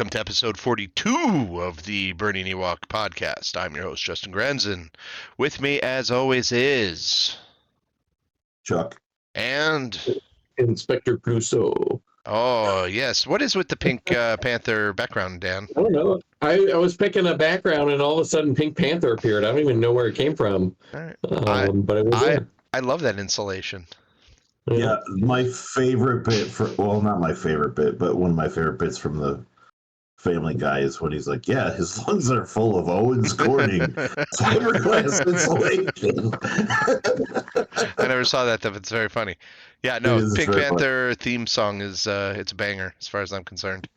welcome to episode 42 of the Burning Ewok podcast. I'm your host, Justin Granson. With me, as always, is... Chuck. And... Inspector Clouseau. Oh, yes. What is with the Pink Panther background, Dan? I don't know. I was picking a background and all of a sudden Pink Panther appeared. I don't even know where it came from. All right. But it was there. I love that insulation. Yeah, my favorite bit not my favorite bit, but one of my favorite bits from the Family Guy is when he's like, yeah, his lungs are full of Owens Corning fiberglass insulation. I never saw that, but it's very funny. Yeah, no, Pink Panther theme song is it's a banger as far as I'm concerned.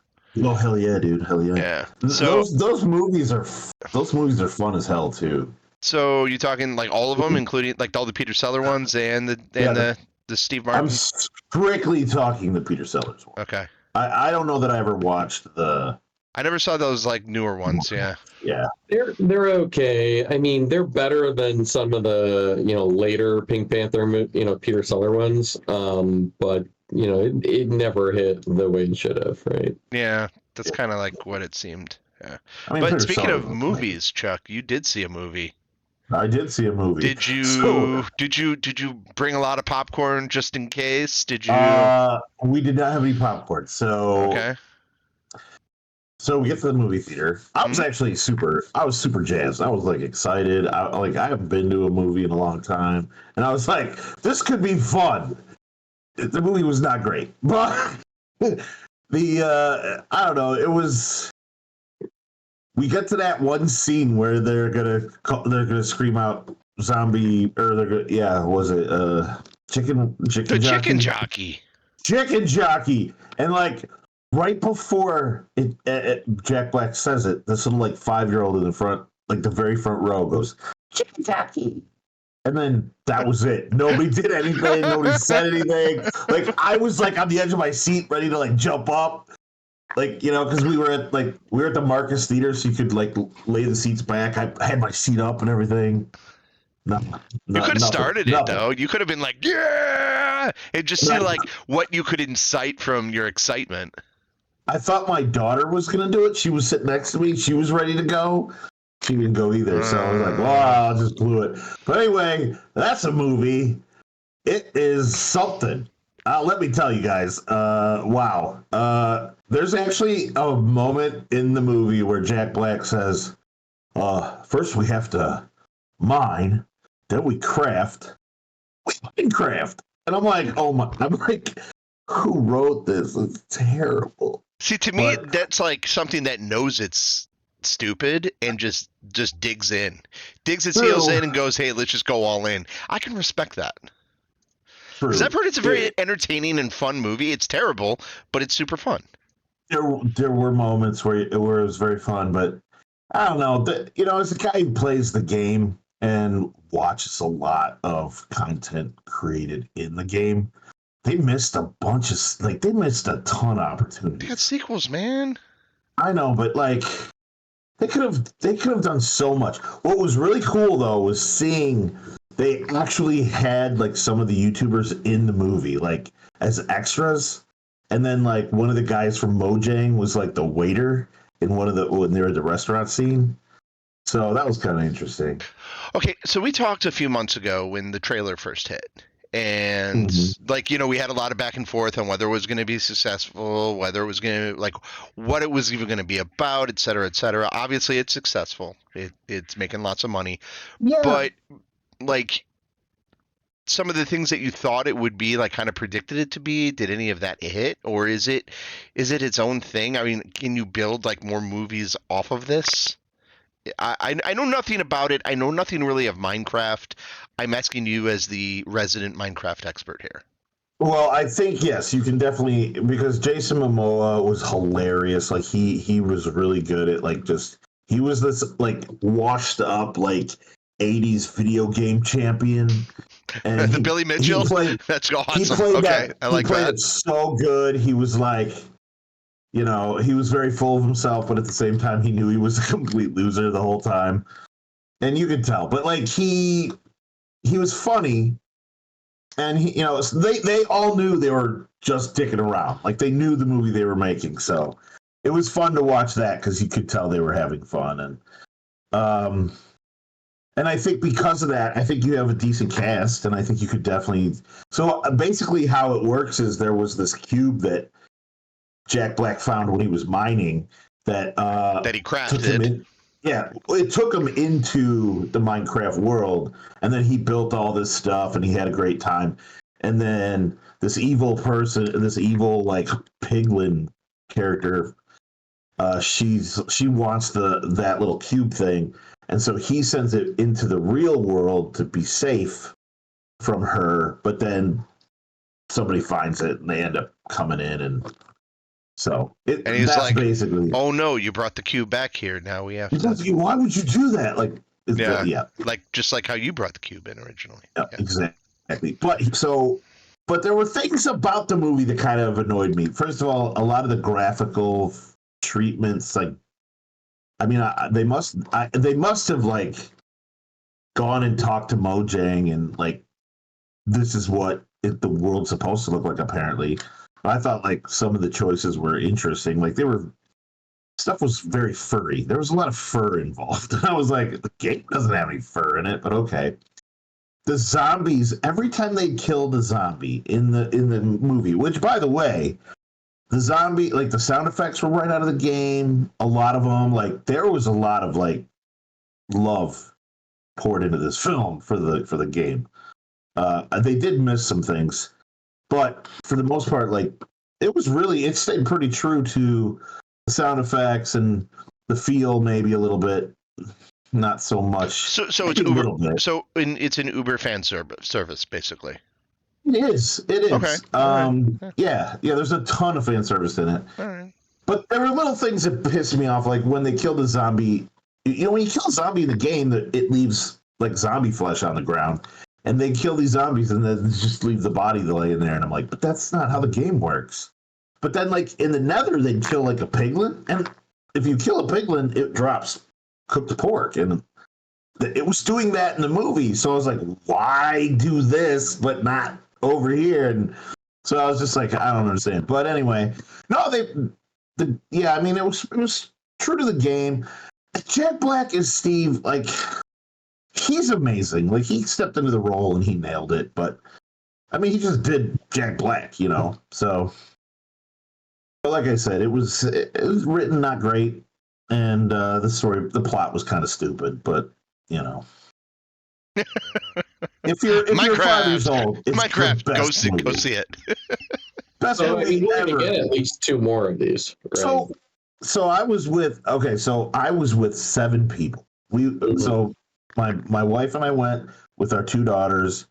Oh hell yeah, dude, hell yeah. Yeah. So those movies are fun as hell too. So you talking like all of them, including like all the Peter Sellers ones and the Steve Martin? I'm strictly talking the Peter Sellers one. Okay. I don't know that I ever watched the. I never saw those like newer ones. Yeah. Yeah. They're okay. I mean, they're better than some of the later Pink Panther Peter Sellers ones. But it never hit the way it should have, right? Yeah, that's kind of like what it seemed. Yeah. I mean, but Peter speaking Sellers of movies, Chuck, you did see a movie. I did see a movie. Did you bring a lot of popcorn just in case? Did you? We did not have any popcorn, so okay. So we get to the movie theater. I was actually super jazzed. I was like excited. I haven't been to a movie in a long time, and I was like, this could be fun. The movie was not great, but I don't know. It was. We get to that one scene where they're gonna scream out zombie, or was it chicken jockey? Chicken jockey, and like right before Jack Black says it, this little like 5-year-old in the front, like the very front row, goes chicken jockey, and then that was it. Nobody did anything. Nobody said anything. Like I was like on the edge of my seat, ready to like jump up. Like, because we were at the Marcus Theater, so you could like lay the seats back. I had my seat up and everything. You could have started it though. You could have been like, yeah, and just see like what you could incite from your excitement. I thought my daughter was gonna do it. She was sitting next to me. She was ready to go. She didn't go either. So I was like, well, I just blew it. But anyway, that's a movie. It is something. Let me tell you guys. Wow. There's actually a moment in the movie where Jack Black says, first we have to mine, then we craft. We Minecraft. And I'm like, who wrote this? It's terrible. See, to me, that's like something that knows it's stupid and just digs its heels in and goes, hey, let's just go all in. I can respect that. Because I've heard it's a very entertaining and fun movie. It's terrible, but it's super fun. There were moments where it was very fun, but I don't know. As a guy who plays the game and watches a lot of content created in the game, they missed a ton of opportunities. They got sequels, man. I know, but they could have done so much. What was really cool though was seeing they actually had like some of the YouTubers in the movie, like as extras. And then like one of the guys from Mojang was like the waiter in when they were at the restaurant scene. So that was kind of interesting. Okay, so we talked a few months ago when the trailer first hit. And we had a lot of back and forth on whether it was going to be successful, whether it was going to what it was even going to be about, et cetera, et cetera. Obviously it's successful. It's making lots of money. Yeah. But some of the things that you thought it would be, kind of predicted it to be, did any of that hit, or is it its own thing? I mean, can you build more movies off of this? I know nothing about it. I know nothing really of Minecraft. I'm asking you as the resident Minecraft expert here. Well, I think yes, you can definitely, because Jason Momoa was hilarious. Like he was really good at he was this washed up 80s video game champion. And the Billy Mitchell? That's awesome. He played that. I like he played that. It so good. He was he was very full of himself, but at the same time, he knew he was a complete loser the whole time. And you could tell. But he was funny. And they all knew they were just dicking around. They knew the movie they were making. So it was fun to watch that because you could tell they were having fun, and I think because of that, I think you have a decent cast, and I think you could definitely. So basically, how it works is there was this cube that Jack Black found when he was mining that he took him crafted. in. Yeah, it took him into the Minecraft world, and then he built all this stuff, and he had a great time. And then this evil person, this evil like piglin character, she wants that little cube thing, and so he sends it into the real world to be safe from her. But then somebody finds it, and they end up coming in, and so And he's that's like, basically. "Oh no, you brought the cube back here. Now we have to." Why would you do that? Like, Yeah. Like just like how you brought the cube in originally. Yeah, exactly. But there were things about the movie that kind of annoyed me. First of all, a lot of the graphical treatments, like, I mean, they must have like gone and talked to Mojang and like, this is what the world's supposed to look like. Apparently, I thought like some of the choices were interesting. Like stuff was very furry. There was a lot of fur involved. And I was like, the game doesn't have any fur in it, but okay. The zombies, every time they killed a zombie in the movie, which by the way, the zombie, like the sound effects were right out of the game. A lot of them, like there was a lot of like love poured into this film for the game. They did miss some things, but for the most part, like it stayed pretty true to the sound effects and the feel, maybe a little bit, not so much. So it's Uber. So it's an Uber fan service, basically. It is. Okay. Yeah. There's a ton of fan service in it. All right. But there were little things that pissed me off, like when they killed a zombie. You know, when you kill a zombie in the game, it leaves like zombie flesh on the ground. And they kill these zombies and then just leave the body laying there. And I'm like, but that's not how the game works. But then, like, in the Nether, they'd kill, like, a piglin. And if you kill a piglin, it drops cooked pork. And it was doing that in the movie. So I was like, why do this but not over here? And so I was just like, I don't understand. But anyway, no, I mean, it was true to the game. Jack Black is Steve, like... He's amazing. Like, he stepped into the role and he nailed it. But, I mean, he just did Jack Black, you know? So, but like I said, it was written not great. And the plot was kind of stupid. But, you know. if you're 5 years old, it's Minecraft, the best movie. Go see it. Best movie we're ever. gonna get at least 2 more of these. Right? So I was with 7 people. So my wife and I went with our 2 daughters,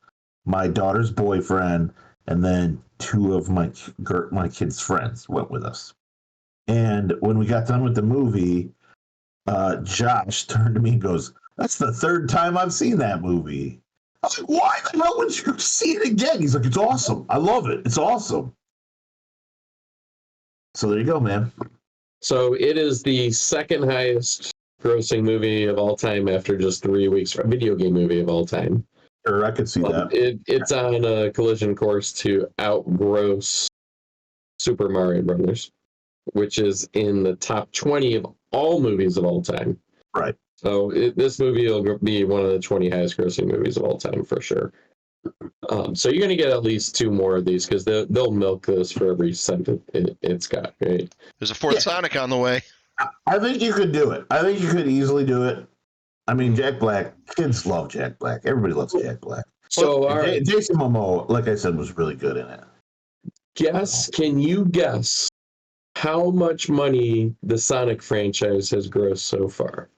my daughter's boyfriend, and then 2 of my kids' friends went with us. And when we got done with the movie, Josh turned to me and goes, "That's the 3rd time I've seen that movie." I was like, "Why the hell would you see it again?" He's like, "It's awesome. I love it. It's awesome." So there you go, man. So it is the 2nd highest grossing movie of all time after just 3 weeks. A video game movie of all time. Sure, I could see that. It's on a collision course to outgross Super Mario Brothers, which is in the top 20 of all movies of all time. Right. So this movie will be one of the 20 highest grossing movies of all time for sure. So you're going to get at least 2 more of these because they'll milk this for every cent it's got, right? There's a 4th Sonic on the way. I think you could do it. I think you could easily do it. I mean, Jack Black, kids love Jack Black. Everybody loves Jack Black. So Jason Momoa, like I said, was really good in it. Can you guess how much money the Sonic franchise has grossed so far?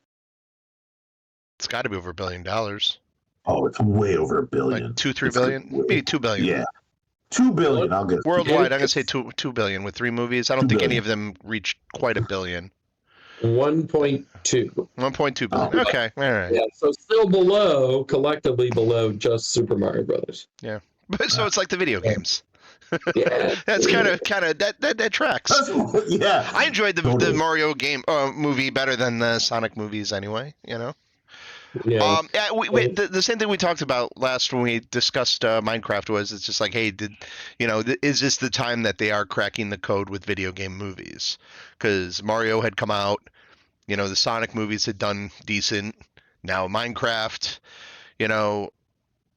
It's got to be over $1 billion. Oh, it's way over $1 billion. Like 2-3 billion? Maybe $2 billion. Yeah. $2 billion, I'll get. Worldwide, I'm going to say $2 billion with 3 movies. I don't think any of them reached quite $1 billion. 1.2. 1.2 billion. Okay, all right. Yeah, so still collectively below just Super Mario Brothers. Yeah, but so it's like the video games. Yeah, that's kind of that tracks. Yeah, I enjoyed the Mario game movie better than the Sonic movies anyway. You know. Yeah. Yeah, the same thing we talked about last when we discussed Minecraft was it's just like, hey, is this the time that they are cracking the code with video game movies? Because Mario had come out, the Sonic movies had done decent. Now Minecraft, you know,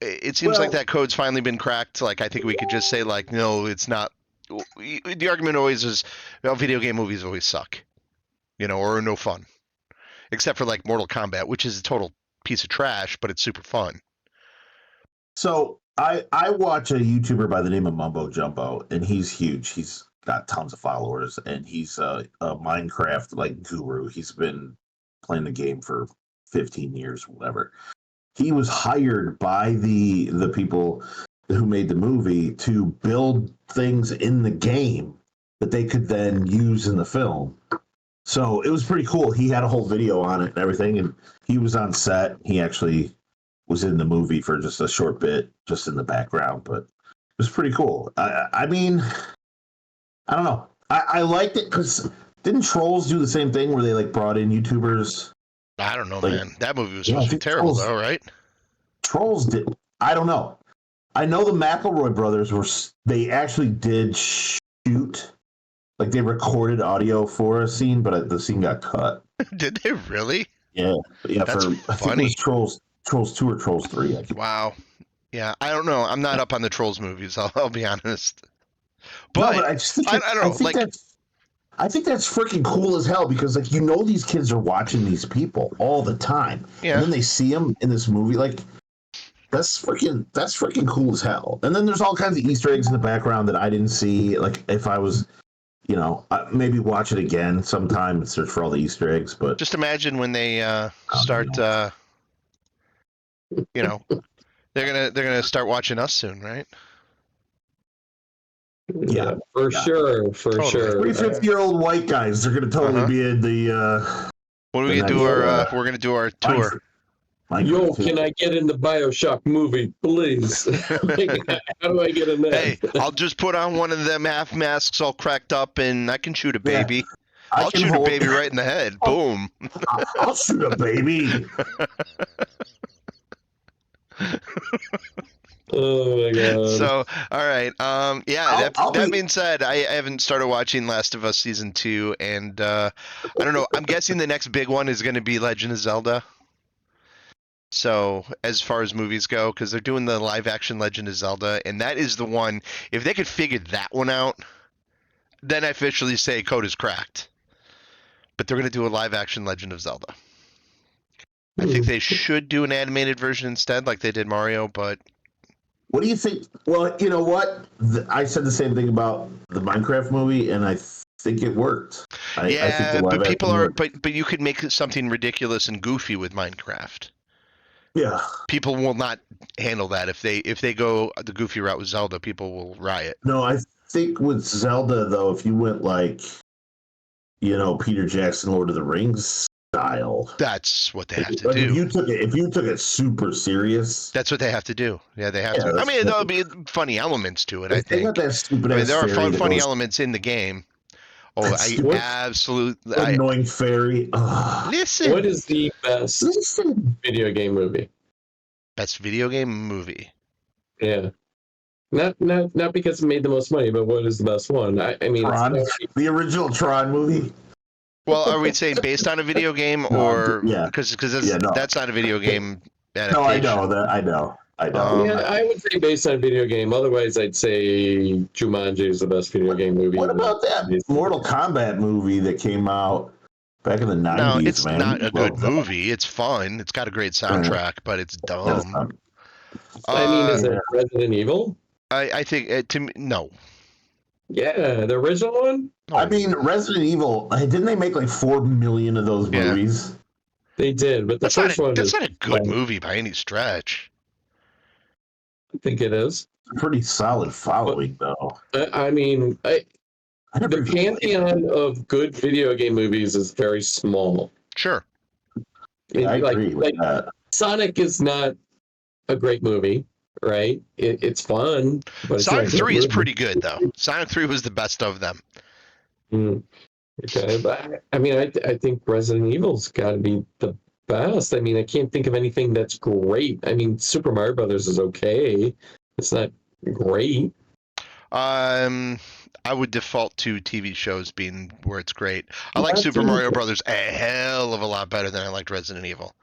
it seems like Well, that code's finally been cracked. Like I think we could just say like, no, it's not. The argument always is, well, video game movies always suck, or are no fun, except for like Mortal Kombat, which is a total piece of trash, but it's super fun. so I watch a YouTuber by the name of Mumbo Jumbo, and he's huge. He's got tons of followers, and he's a Minecraft like guru. He's been playing the game for 15 years, whatever. He was hired by the people who made the movie to build things in the game that they could then use in the film. So it was pretty cool. He had a whole video on it and everything, and he was on set. He actually was in the movie for just a short bit, just in the background, but it was pretty cool. I mean, I don't know. I liked it because didn't Trolls do the same thing where they like brought in YouTubers? I don't know, Like, man. That movie was yeah, supposed I to be think terrible, Trolls- though, right? Trolls did. I don't know. I know the McElroy brothers they actually did shoot, like they recorded audio for a scene, but the scene got cut. Did they really? Yeah, yeah. That's I think it funny. was Trolls 2 or Trolls 3. Wow. Yeah, I don't know. I'm not up on the Trolls movies. I'll be honest. No, But but I just think I don't know. Like, I think that's freaking cool as hell because like these kids are watching these people all the time, yeah, and then they see them in this movie. Like that's freaking cool as hell. And then there's all kinds of Easter eggs in the background that I didn't see. Like if I was, maybe watch it again sometime and search for all the Easter eggs. But just imagine when they start. They're gonna start watching us soon, right? Yeah, for yeah. sure, Totally. sure. 350-year-old white guys, they're gonna totally be in the. When we the do next, we're gonna do our tour. Yo, can I get in the BioShock movie, please? How do I get in there? Hey, I'll just put on one of them half masks all cracked up, and I can shoot a baby. Yeah, I'll shoot a baby right in the head. Boom. I'll shoot a baby. Oh my god. So, all right. That being said, I haven't started watching Last of Us season 2, and I don't know. I'm guessing the next big one is going to be Legend of Zelda. So, as far as movies go, because they're doing the live action Legend of Zelda, and that is the one. If they could figure that one out, then I officially say code is cracked. But they're going to do a live action Legend of Zelda. I think they should do an animated version instead, like they did Mario, but. What do you think? Well, you know what? I said the same thing about the Minecraft movie, and I think it worked. I think the live but people action are, worked. but you could make something ridiculous and goofy with Minecraft. Yeah. People will not handle that if they go the goofy route with Zelda. People will riot. No, I think with Zelda though, if you went like, Peter Jackson, Lord of the Rings style, that's what they have to like do. If you took it super serious, that's what they have to do. Yeah, they have to. I mean, there'll be funny elements to it. I think. Got that stupid ass there are funny goes, elements in the game. Oh, I absolutely annoying fairy. Listen. What is the best video game movie? Best video game movie. Yeah. Not because it made the most money, but what is the best one? I mean, Tron, the original Tron movie. Well, are we saying based on a video game or because that's not a video game adaptation? No, I know that. I know. I would say based on a video game. Otherwise, I'd say Jumanji is the best video game movie. What about that Mortal Kombat movie that came out back in the 90s? No, it's man. not a good movie. It's fun. It's got a great soundtrack, but it's dumb. I mean, is it Resident Evil? I think to me, no. Yeah, the original one. No. I mean, Resident Evil. Didn't they make like 4 million of those movies? They did, but the first one. That's not a good movie by any stretch. I think it is. Pretty solid following, though. I mean, the pantheon of good video game movies is very small. Sure. Yeah, I agree with that. Sonic is not a great movie, right? It's fun. But Sonic 3 is pretty good, though. Sonic 3 was the best of them. Okay, but I mean, I think Resident Evil's got to be the best. I mean, I can't think of anything that's great. I mean, Super Mario Brothers is okay. It's not great. I would default to TV shows being where it's great. I like That's Super Mario Brothers a hell of a lot better than I liked Resident Evil.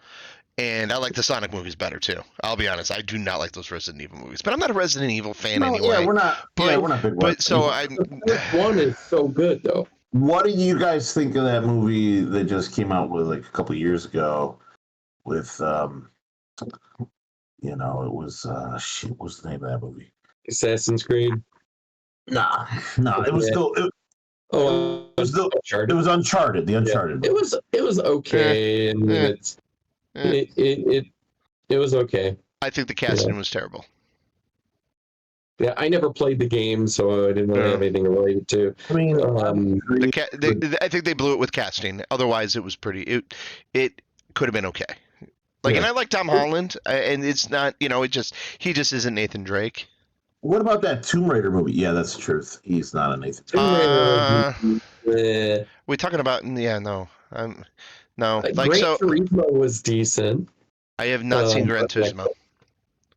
And I like the Sonic movies better too. I'll be honest, I do not like those Resident Evil movies, but I'm not a Resident Evil fan no, anyway. yeah, we're not. But we're not big. but so I. The first one is so good though. What do you guys think of that movie that just came out with like a couple years ago? With it was shit. What was the name of that movie? Assassin's Creed. Nah, it was still. It was Uncharted. It was Uncharted. The Uncharted. Yeah. It was okay, and it was okay. I think the casting was terrible. Yeah, I never played the game, so I didn't really have anything to relate it to. I mean, I think they blew it with casting. Otherwise, it was pretty. It could have been okay. Like, and I like Tom Holland, and it's not, he just isn't Nathan Drake. What about that Tomb Raider movie? Yeah, that's the truth. He's not a Nathan Drake. We're talking about, no. No. Gran Turismo was decent. I have not seen Gran Turismo.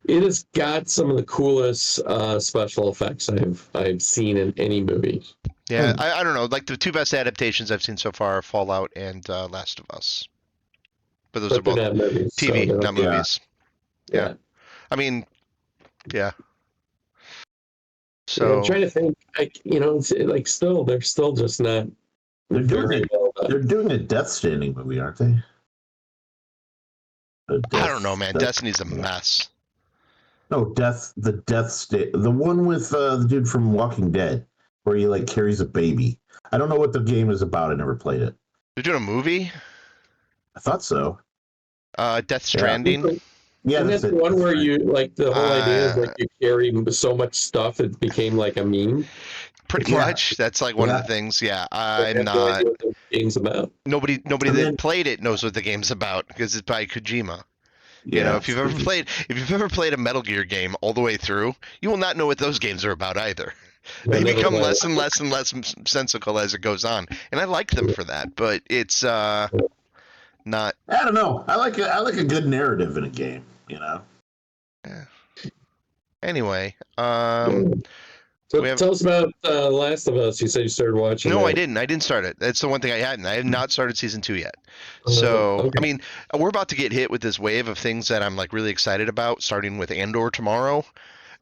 It has got some of the coolest special effects I've seen in any movie. Yeah, I don't know. Like, the two best adaptations I've seen so far are Fallout and Last of Us. But those are both movies, TV, so not movies. Yeah. I mean, yeah. So I'm trying to think, they're still just not. They're doing a Death Stranding movie, aren't they? I don't know, man. Destiny's a mess. No, the one with the dude from Walking Dead, where he carries a baby. I don't know what the game is about. I never played it. They're doing a movie? I thought so. Death Stranding. Yeah, and that's the one where you the whole idea is you carry so much stuff it became like a meme. Pretty much. That's one of the things. Yeah, I'm not. What the game's about. Nobody that played it knows what the game's about because it's by Kojima. Yeah, if you've ever played a Metal Gear game all the way through, you will not know what those games are about either. They become less and less and less sensical as it goes on, and I like them for that. But it's not. I don't know. I like a good narrative in a game. Yeah. Anyway, so tell us about Last of Us. You said you started watching. No, that. I didn't. I didn't start it. That's the one thing I hadn't. I have not started season 2 yet. So, okay. I mean, we're about to get hit with this wave of things that I'm really excited about, starting with Andor tomorrow.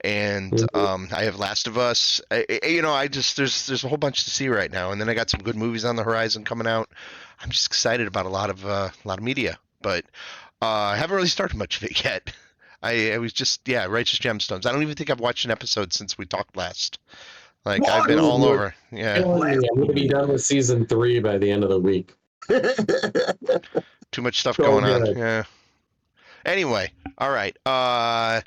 And I have Last of Us. There's a whole bunch to see right now. And then I got some good movies on the horizon coming out. I'm just excited about a lot of media, but I haven't really started much of it yet. I was just Righteous Gemstones. I don't even think I've watched an episode since we talked last. I've been all over. Yeah. I'm going to be done with season 3 by the end of the week. Too much stuff going on. Yeah. Anyway, all right. Let's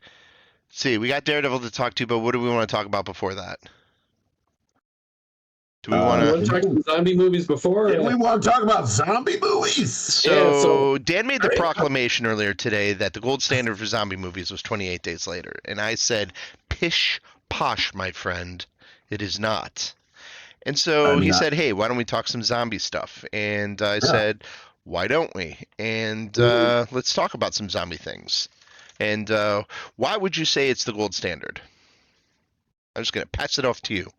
see, we got Daredevil to talk to, but what do we want to talk about before that? Do we want to talk about zombie movies before? We want to talk about zombie movies. So Dan made the proclamation earlier today that the gold standard for zombie movies was 28 Days Later. And I said, pish posh, my friend. It is not. And so he said, hey, why don't we talk some zombie stuff? And I said, why don't we? And let's talk about some zombie things. And why would you say it's the gold standard? I'm just going to pass it off to you.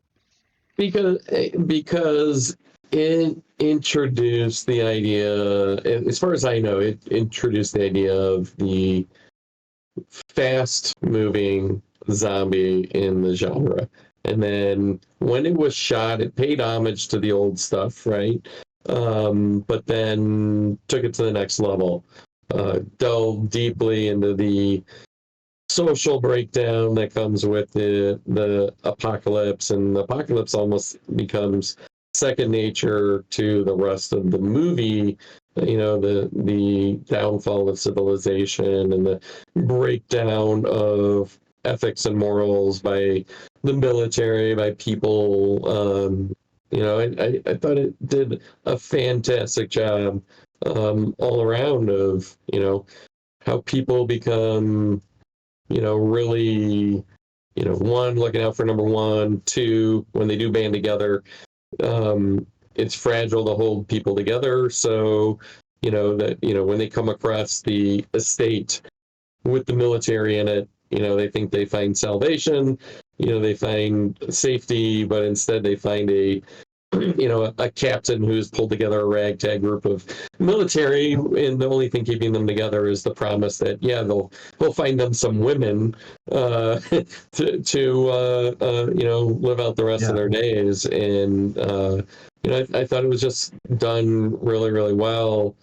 Because it introduced the idea, as far as I know, it introduced the idea of the fast-moving zombie in the genre. And then when it was shot, it paid homage to the old stuff, right? But then took it to the next level. Delved deeply into the social breakdown that comes with the apocalypse, and the apocalypse almost becomes second nature to the rest of the movie. The downfall of civilization and the breakdown of ethics and morals by the military, by people. I thought it did a fantastic job all around of how people become really, one, looking out for number one, two, when they do band together, it's fragile to hold people together. So that when they come across the estate with the military in it, they think they find salvation, they find safety, but instead they find a captain who's pulled together a ragtag group of military, and the only thing keeping them together is the promise that they'll find them some women to live out the rest of their days. And I thought it was just done really, really well,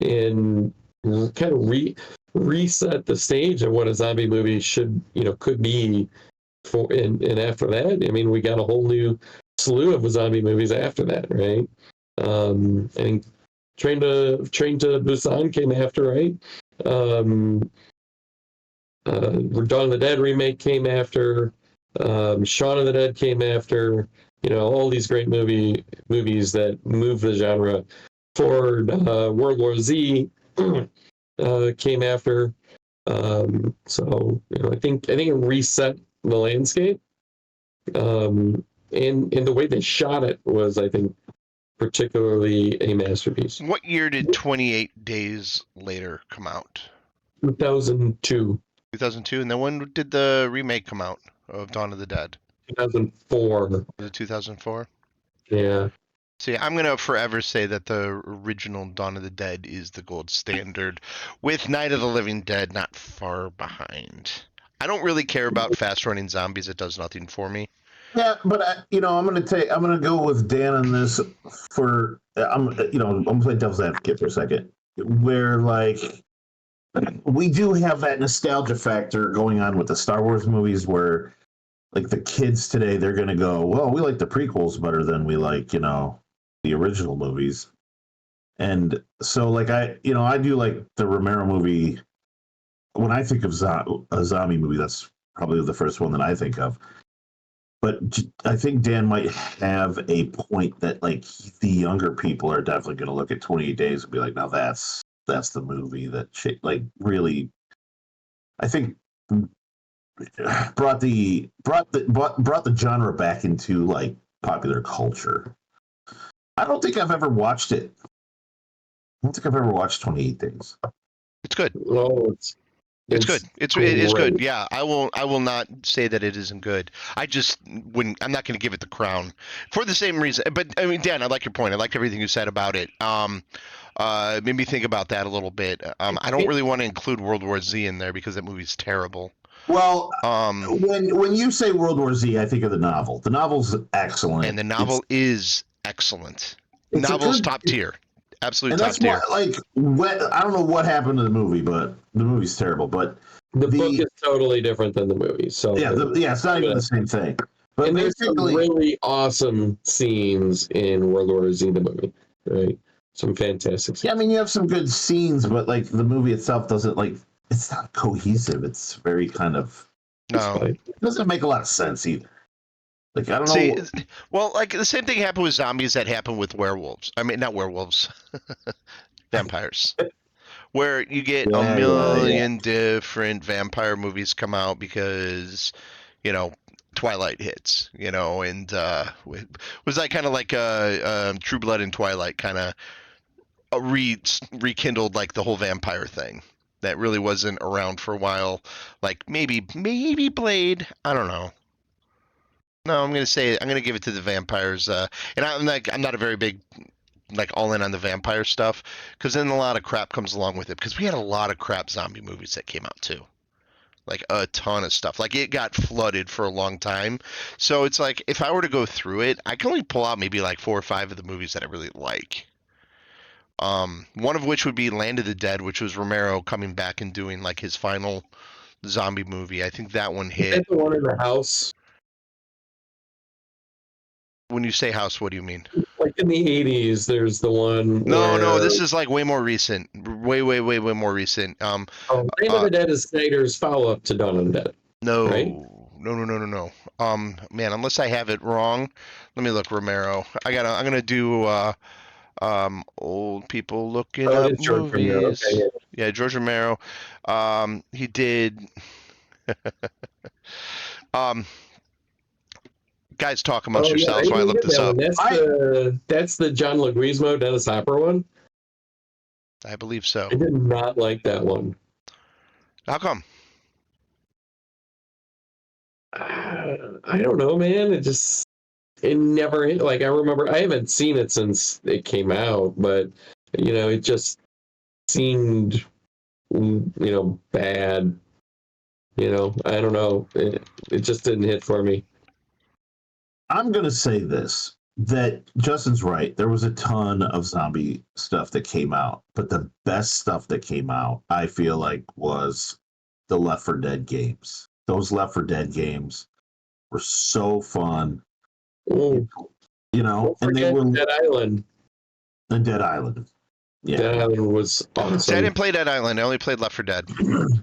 and kind of reset the stage of what a zombie movie could be. And after that, I mean, we got a whole new slew of zombie movies after that, right? I think Train to Busan came after, right? Dawn of the Dead remake came after. Shaun of the Dead came after. All these great movies that move the genre forward. World War Z came after. So I think it reset the landscape. And the way they shot it was, I think, particularly a masterpiece. What year did 28 Days Later come out? 2002. 2002, and then when did the remake come out of Dawn of the Dead? 2004. Was it 2004? Yeah. See, I'm going to forever say that the original Dawn of the Dead is the gold standard, with Night of the Living Dead not far behind. I don't really care about fast-running zombies. It does nothing for me. Yeah, but I'm gonna go with Dan on this. I'm gonna play devil's advocate for a second, where we do have that nostalgia factor going on with the Star Wars movies, where the kids today, they're gonna go, well, we like the prequels better than we like the original movies, and so I do like the Romero movie. When I think of a zombie movie, that's probably the first one that I think of. But I think Dan might have a point that the younger people are definitely going to look at 28 Days and be like, now that's the movie that really, I think, brought the genre back into popular culture. I don't think I've ever watched it. I don't think I've ever watched 28 Days. It's good. Oh, it's good. It is good. Yeah, I will not say that it isn't good. I'm not going to give it the crown for the same reason. But I mean, Dan, I like your point. I liked everything you said about it. Made me think about that a little bit. I don't really want to include World War Z in there because that movie's terrible. Well, when you say World War Z, I think of the novel. The novel's excellent, and the novel is excellent. The novel's top tier. Absolute top tier. I don't know what happened to the movie, but the movie's terrible. But the book is totally different than the movie. So it's not even the same thing. But and there's some really awesome scenes in World War Z, the movie, right? Some fantastic scenes. Yeah, I mean, you have some good scenes, but the movie itself doesn't it's not cohesive. It's very kind of it doesn't make a lot of sense either. I don't know. Well, the same thing happened with zombies that happened with werewolves. I mean, not werewolves, vampires. Where you get a million different vampire movies come out because, Twilight hits, and was that kind of like True Blood and Twilight kind of rekindled the whole vampire thing that really wasn't around for a while. Maybe Blade. I don't know. No, I'm gonna give it to the vampires. And I'm not a very big all in on the vampire stuff, because then a lot of crap comes along with it. Because we had a lot of crap zombie movies that came out too, a ton of stuff. It got flooded for a long time. So it's if I were to go through it, I can only pull out maybe 4 or 5 of the movies that I really like. One of which would be Land of the Dead, which was Romero coming back and doing his final zombie movie. I think that one hit. Is that the one in the house? When you say house, what do you mean? In the 80s, there's the one. No, this is way more recent. Way more recent. Land of the Dead is Snyder's follow-up to Dawn of the Dead. No, right? No. Man, unless I have it wrong, let me look. Romero. I'm gonna do old people looking up movies. Okay, yeah, George Romero. He did. Guys, talk amongst yourselves while I look this up. That's the John Leguizamo Dennis Hopper one. I believe so. I did not like that one. How come? I don't know, man. It never hit. Like, I remember, I haven't seen it since it came out, but it just seemed, bad. I don't know. It just didn't hit for me. I'm going to say this, that Justin's right. There was a ton of zombie stuff that came out, but the best stuff that came out, I feel like, was the Left 4 Dead games. Those Left 4 Dead games were so fun. Ooh, And they were Dead Island. the Dead Island. Yeah. Dead Island was See, I awesome. didn't play Dead Island. I only played Left 4 Dead.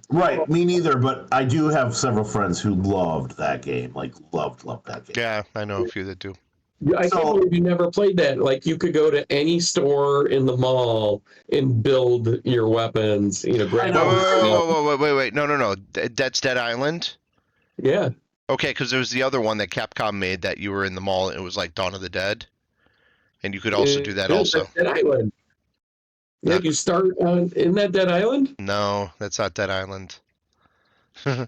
Right, me neither, but I do have several friends who loved that game. Like, loved that game. Yeah, I know a few that do. I can't believe you never played that. Like, you could go to any store in the mall and build your weapons. Grab Wait. No. That's Dead Island? Yeah. Okay, because there was the other one that Capcom made that you were in the mall. And it was like Dawn of the Dead. And you could also do that also. Dead Island. Yeah, you start in that Dead Island? No, that's not Dead Island. I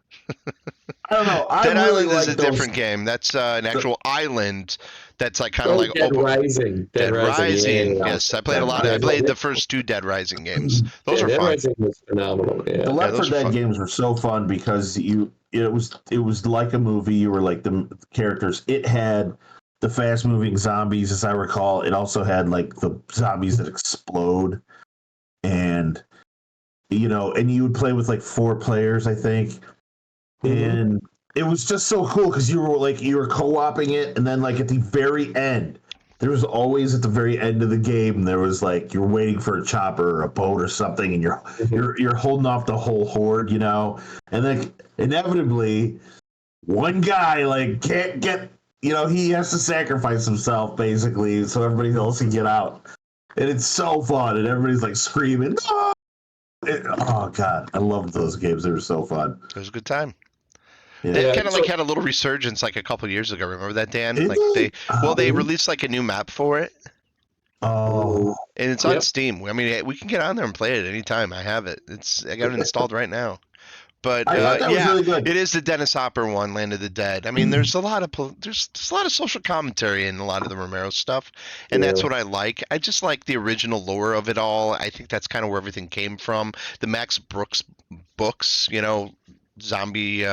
don't know. Dead Island is a different game. That's an actual island that's like kind of like Dead Rising. Dead Rising. Yeah. Yes, I played a lot. I played the first 2 Dead Rising games. Those were Dead fun. Rising was phenomenal. Yeah. The Left 4 those are Dead fun. games were so fun because it was like a movie. You were like the characters. It had the fast moving zombies, as I recall. It also had like the zombies that explode, and and you would play with like 4 players, I think. And it was just so cool because you were co-oping it, and then like at the very end, there was always at the very end of the game, there was like you're waiting for a chopper or a boat or something, and you're holding off the whole horde, and then inevitably one guy like can't get, he has to sacrifice himself basically so everybody else can get out, and it's so fun, and everybody's like screaming. No! Oh god, I loved those games. They were so fun. It was a good time. Yeah. That kind of like had a little resurgence like a couple years ago. Remember that, Dan? Is Like it? they released like a new map for it, Oh, and it's on Steam. I mean, we can get on there and play it anytime. I have it. I got it installed right now. But I thought that was really good. it is the Dennis Hopper one, Land of the Dead. I mean, there's a lot of social commentary in a lot of the Romero stuff, and that's what I like. I just like the original lore of it all. I think that's kind of where everything came from. The Max Brooks books, zombie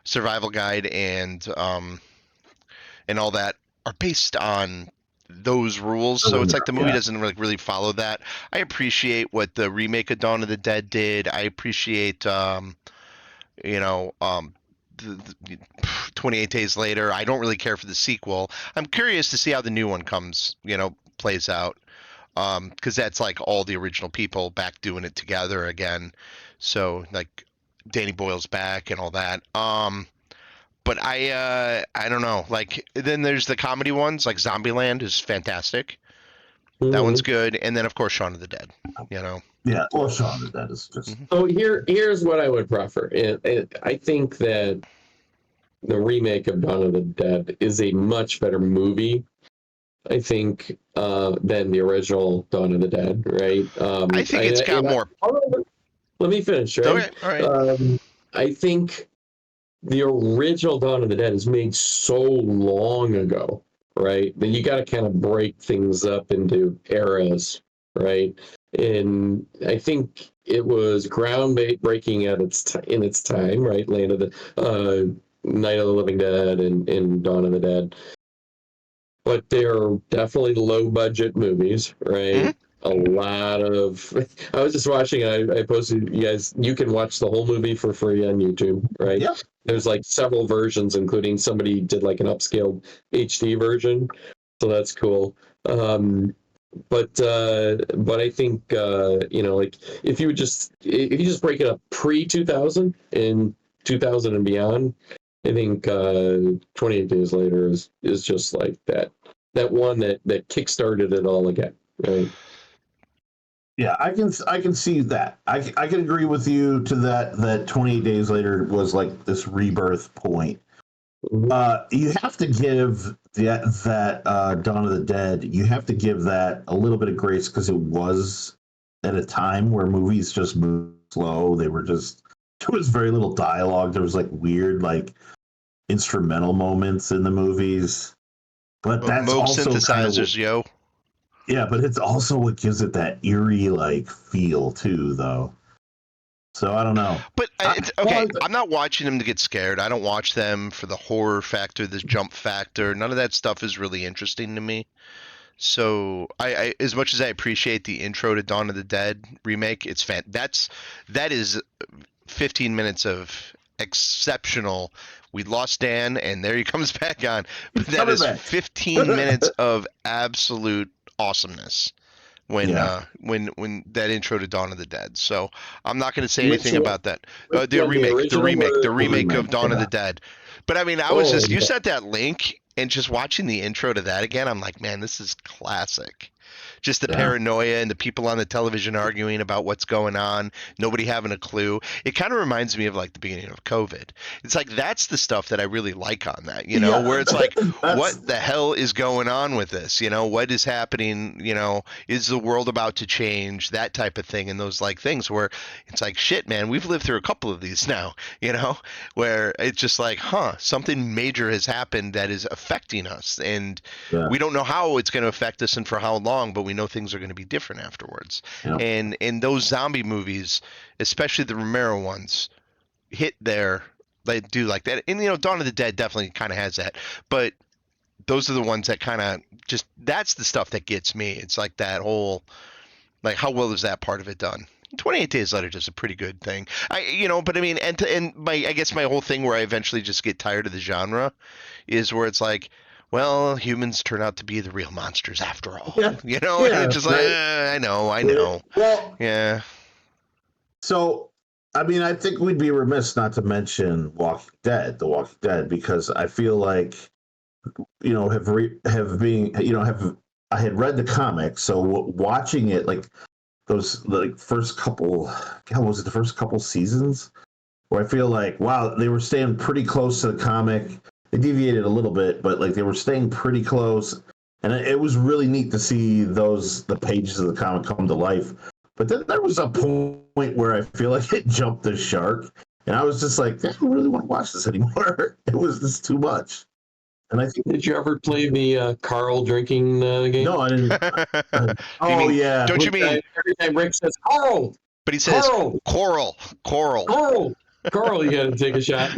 survival guide and all that are based on those rules, so it's like the movie doesn't really follow that. I appreciate what the remake of Dawn of the Dead did. I appreciate 28 Days Later. I don't really care for the sequel. I'm curious to see how the new one plays out, because that's like all the original people back doing it together again, so like Danny Boyle's back and all that. But I don't know. Like, then there's the comedy ones, like Zombieland is fantastic. That one's good, and then of course Shaun of the Dead. Yeah, well, Shaun of the Dead is just. So here's what I would prefer. I think that the remake of Dawn of the Dead is a much better movie, I think, than the original Dawn of the Dead. Right? I think it's got more. Let me finish. Right? Okay, all right. I think the original Dawn of the Dead is made so long ago, right, that you got to kind of break things up into eras, right? And I think it was groundbreaking in its time, right? Land of the Night of the Living Dead and Dawn of the Dead. But they're definitely low budget movies, right? Mm-hmm. A lot of. I was just watching. I posted. You guys, you can watch the whole movie for free on YouTube, right? Yeah. There's like several versions, including somebody did like an upscaled HD version, so that's cool. But I think like if you just break it up pre-2000 and 2000 and beyond, I think 28 Days Later is just like that one that kickstarted it all again, right? Yeah, I can see that. I can agree with you to that 28 Days Later was like this rebirth point. You have to give that Dawn of the Dead, you have to give that a little bit of grace because it was at a time where movies just moved slow. There was very little dialogue. There was like weird like instrumental moments in the movies. But that's Moog also kind of synthesizers, yo. yeah, but it's also what gives it that eerie like feel too, though. So I don't know. But okay, I'm not watching them to get scared. I don't watch them for the horror factor, the jump factor. None of that stuff is really interesting to me. So I as much as I appreciate the intro to Dawn of the Dead remake, that is 15 minutes of exceptional. We lost Dan, and there he comes back on. But that is 15 minutes of absolute awesomeness when that intro to Dawn of the Dead. So I'm not going to say anything about that. The remake of Dawn of the Dead. But I mean, you sent that link, and just watching the intro to that again, I'm like, man, this is classic. Just the paranoia and the people on the television arguing about what's going on, nobody having a clue. It kind of reminds me of like the beginning of COVID. It's like that's the stuff that I really like on that, where it's like, what the hell is going on with this? What is happening? Is the world about to change? That type of thing, and those like things where it's like, shit, man, we've lived through a couple of these now, where it's just like, something major has happened that is affecting us, and we don't know how it's going to affect us and for how long, but we know things are going to be different afterwards. Yeah. And in those zombie movies, especially the Romero ones, hit there. They do like that. And Dawn of the Dead definitely kind of has that. But those are the ones that kind of just, that's the stuff that gets me. It's like that whole, like, how well is that part of it done? 28 Days Later does a pretty good thing. But I mean, I guess my whole thing where I eventually just get tired of the genre is where it's like, well, humans turn out to be the real monsters after all. And it's just like, I know. Well, yeah. So, I mean, I think we'd be remiss not to mention The Walking Dead, because I feel like, I had read the comics, so watching it, like those like first couple, was it the first couple seasons, where I feel like, wow, they were staying pretty close to the comic. They deviated a little bit, but like they were staying pretty close, and it was really neat to see the pages of the comic come to life. But then there was a point where I feel like it jumped the shark, and I was just like, I don't really want to watch this anymore. It was just too much. And I think, did you ever play the Carl drinking game? No, I didn't. Yeah. Don't you mean every time Rick says Carl? But he says Coral. Carl, you gotta take a shot.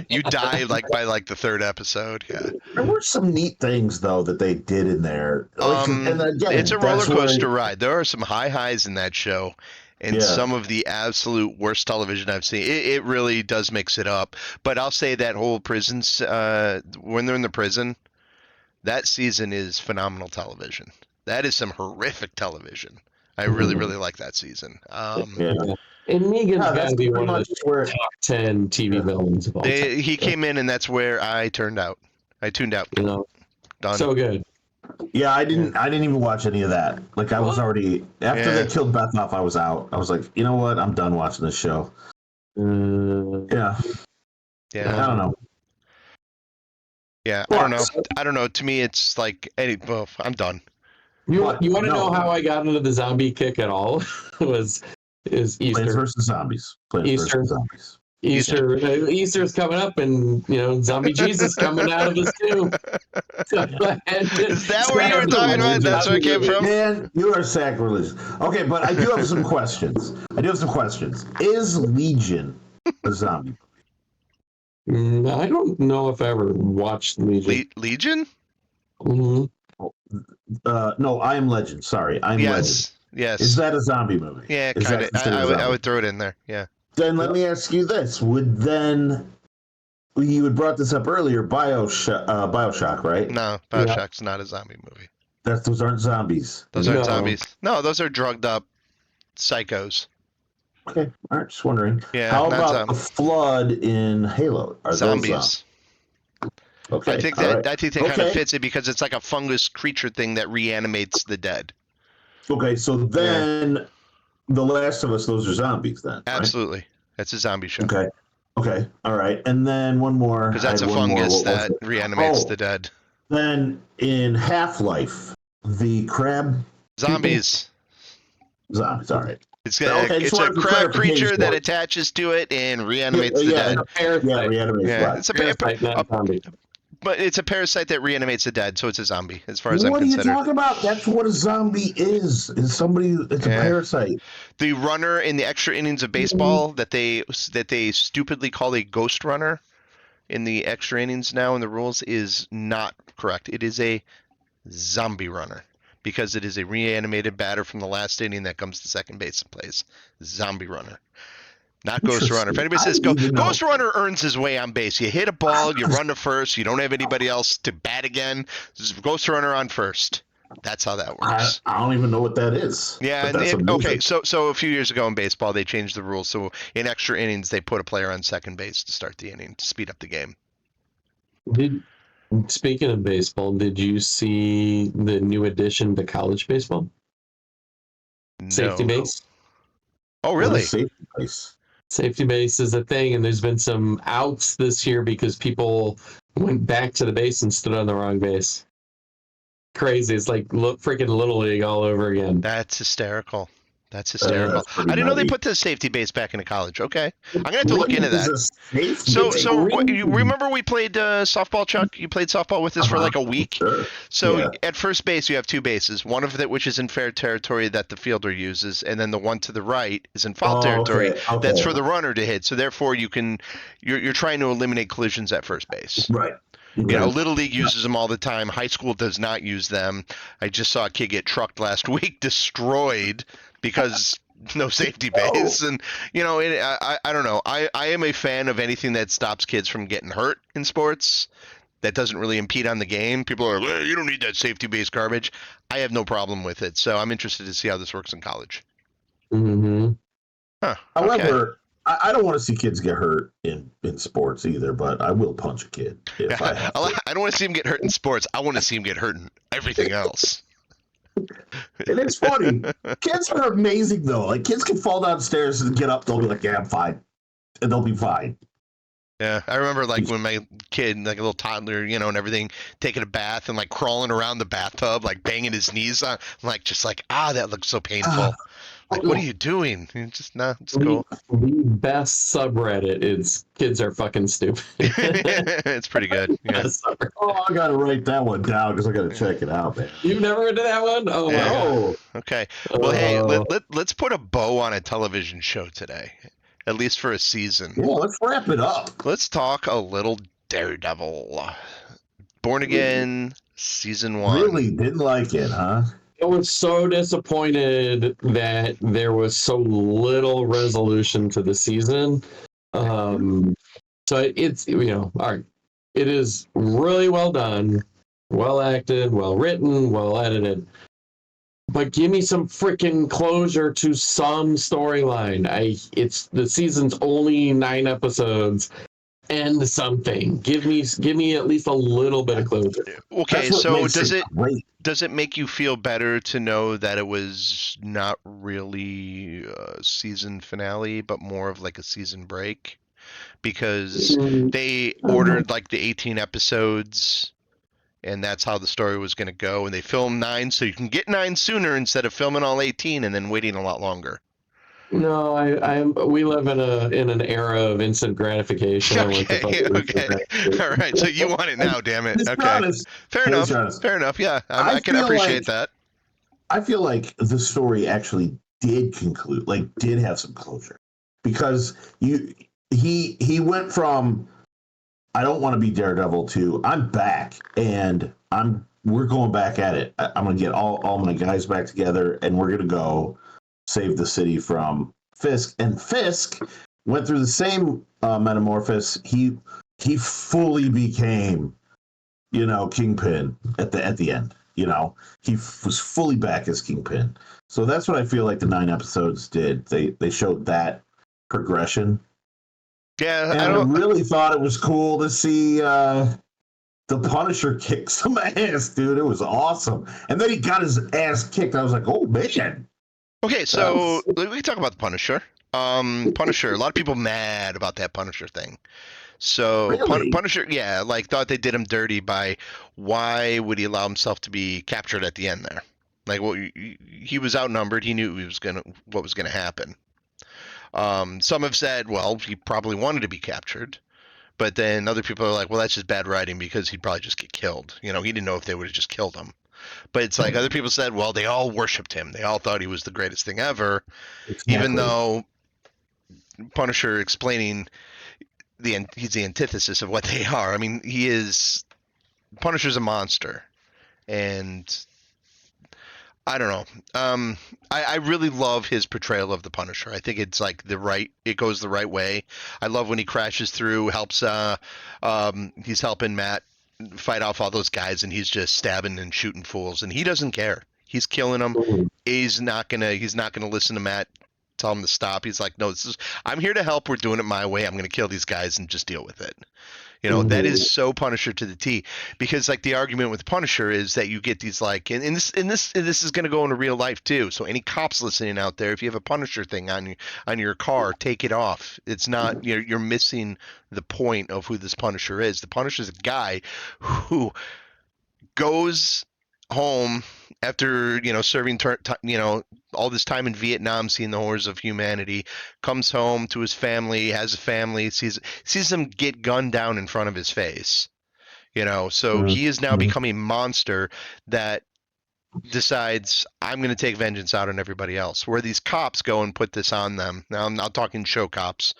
You die by the third episode. Yeah. There were some neat things though that they did in there. And again, it's a roller coaster ride. There are some high highs in that show, and some of the absolute worst television I've seen. It really does mix it up. But I'll say that whole prison, when they're in the prison, that season is phenomenal television. That is some horrific television. I really, really like that season. And Negan's got to be one of the top 10 TV villains of all time. He came in, and that's where I tuned out. Done. So good. Yeah, I didn't even watch any of that. Like I was already after they killed Beth off, I was out. I was like, you know what? I'm done watching this show. Yeah. I don't know. Yeah, I don't know. To me, it's like I'm done. You want to know how I got into the zombie kick at all? Is Easter Plants vs. Zombies. Easter's coming up, and zombie Jesus coming out of this too. Is that where you were talking about? That's where it came from? Man, you are sacrilegious. Okay, but I do have some questions. Is Legion a zombie movie? I don't know if I ever watched Legion. Legion? Mm-hmm. No, I Am Legend. Sorry, I Am Legend. Yes. Is that a zombie movie? Yeah, kind of. I would throw it in there. Yeah. Then let me ask you this: you had brought this up earlier, BioShock, right? No, BioShock's not a zombie movie. Those aren't zombies. Those aren't zombies. No, those are drugged up psychos. Okay, all right, just wondering. Yeah. How about the Flood in Halo? Are zombies? Those okay. I think that kind of fits it because it's like a fungus creature thing that reanimates the dead. Okay, so then The Last of Us, those are zombies then, absolutely. Right? That's a zombie show. Okay, all right. And then one more. Because that's a fungus that reanimates the dead. Then in Half-Life, the crab... Zombies. Zombies. All right. It's Okay, just it's a wanted for crab creature clarification. that attaches to it and reanimates the Yeah, dead. Parasite. reanimates. Yeah, Right. it's Parasite, not zombie. but it's a parasite that reanimates the dead, so it's a zombie as far as I'm What are you considered. talking about? That's what a zombie is. Is somebody? It's a Yeah. parasite. The runner in the extra innings of baseball that they stupidly call a ghost runner in the extra innings now in the rules is not correct. It is a zombie runner because it is a reanimated batter from the last inning that comes to second base and plays. Zombie runner. Not Ghost Runner. If anybody says Ghost Runner earns his way on base, you hit a ball, you run to first, you don't have anybody else to bat again. Ghost Runner on first. That's how that works. I don't even know what that is. Yeah, but that's okay. So a few years ago in baseball, they changed the rules. So in extra innings, they put a player on second base to start the inning to speed up the game. Speaking of baseball, did you see the new addition to college baseball? No. Safety base. Oh, really? Safety base. Safety base is a thing, and there's been some outs this year because people went back to the base and stood on the wrong base. Crazy. It's like freaking Little League all over again. That's hysterical. That's hysterical. That's I didn't know they put the safety base back into college. Okay, I'm gonna have to look into that. You remember we played softball, Chuck? You played softball with us for like a week. Sure. So at first base, you have two bases. One of it, which is in fair territory that the fielder uses, and then the one to the right is in foul territory. Okay. That's for the runner to hit. So therefore, you're trying to eliminate collisions at first base. Right. You know, Little League uses them all the time. High school does not use them. I just saw a kid get trucked last week, destroyed because no safety base. And, you know, I don't know. I am a fan of anything that stops kids from getting hurt in sports that doesn't really impede on the game. People are like, you don't need that safety base garbage. I have no problem with it. So I'm interested to see how this works in college. Mm-hmm. Huh. However, I don't want to see kids get hurt in sports either, but I will punch a kid if I have to. I don't want to see him get hurt in sports. I want to see him get hurt in everything else. And it's funny. Kids are amazing, though. Like, kids can fall downstairs and get up. They'll be like, yeah, I'm fine. And they'll be fine. Yeah, I remember like when my kid, like a little toddler, you know, and everything, taking a bath and like crawling around the bathtub, like banging his knees on, that looks so painful. Like, what are you doing? It's cool. The best subreddit is kids are fucking stupid. It's pretty good. Yeah. Oh, I gotta write that one down because I gotta check it out, man. You've never read that one? Oh, yeah. wow. Okay. Well, hey, let's put a bow on a television show today, at least for a season. Yeah, let's wrap it up. Let's talk a little Daredevil. Born Again, season 1. Really didn't like it, huh? I was so disappointed that there was so little resolution to the season. So it's, you know, all right. It is really well done, well acted, well written, well edited. But give me some freaking closure to some storyline. It's the season's only 9 episodes. End something. Give me at least a little bit of closure. Okay, so does it make you feel better to know that it was not really a season finale, but more of like a season break? Because they ordered like the 18 episodes, and that's how the story was going to go, and they filmed 9 so you can get 9 sooner instead of filming all 18 and then waiting a lot longer. No, we live in an era of instant gratification. Okay. All right. So you want it now, damn it. Okay. Fair enough. Yeah. I can appreciate that. I feel like the story actually did conclude, like did have some closure. Because he went from I don't want to be Daredevil to I'm back and we're going back at it. I'm gonna get all my guys back together and we're gonna go save the city from Fisk. And Fisk went through the same metamorphosis. He fully became, you know, Kingpin at the end. You know, he was fully back as Kingpin. So that's what I feel like the 9 episodes did. They showed that progression. Yeah, and I really thought it was cool to see the Punisher kick some ass, dude. It was awesome. And then he got his ass kicked. I was like, oh man. Okay, so we can talk about the Punisher. Punisher, a lot of people mad about that Punisher thing. So really? Punisher, yeah, like thought they did him dirty by why would he allow himself to be captured at the end there? Like, well, he was outnumbered. He knew what was gonna happen. Some have said, well, he probably wanted to be captured, but then other people are like, well, that's just bad writing because he'd probably just get killed. You know, he didn't know if they would have just killed him. But it's like other people said, well, they all worshipped him. They all thought he was the greatest thing ever, even Exactly. though Punisher explaining he's the antithesis of what they are. I mean, Punisher's a monster, and I don't know. I really love his portrayal of the Punisher. I think it's like it goes the right way. I love when he crashes through, helps. He's helping Matt fight off all those guys, and he's just stabbing and shooting fools, and he doesn't care. He's killing them. Mhm. He's not gonna listen to Matt tell him to stop. He's like, no, I'm here to help. We're doing it my way. I'm gonna kill these guys and just deal with it. You know, that is so Punisher to the T. Because like the argument with Punisher is that you get these like, and this is going to go into real life too. So any cops listening out there, if you have a Punisher thing on your car, take it off. It's not you're missing the point of who this Punisher is. The Punisher is a guy who goes home after serving all this time in Vietnam, seeing the horrors of humanity, comes home to his family, has a family, sees them get gunned down in front of his face. So he is now becoming a monster that decides, I'm going to take vengeance out on everybody else. Where these cops go and put this on them. Now I'm not talking show cops,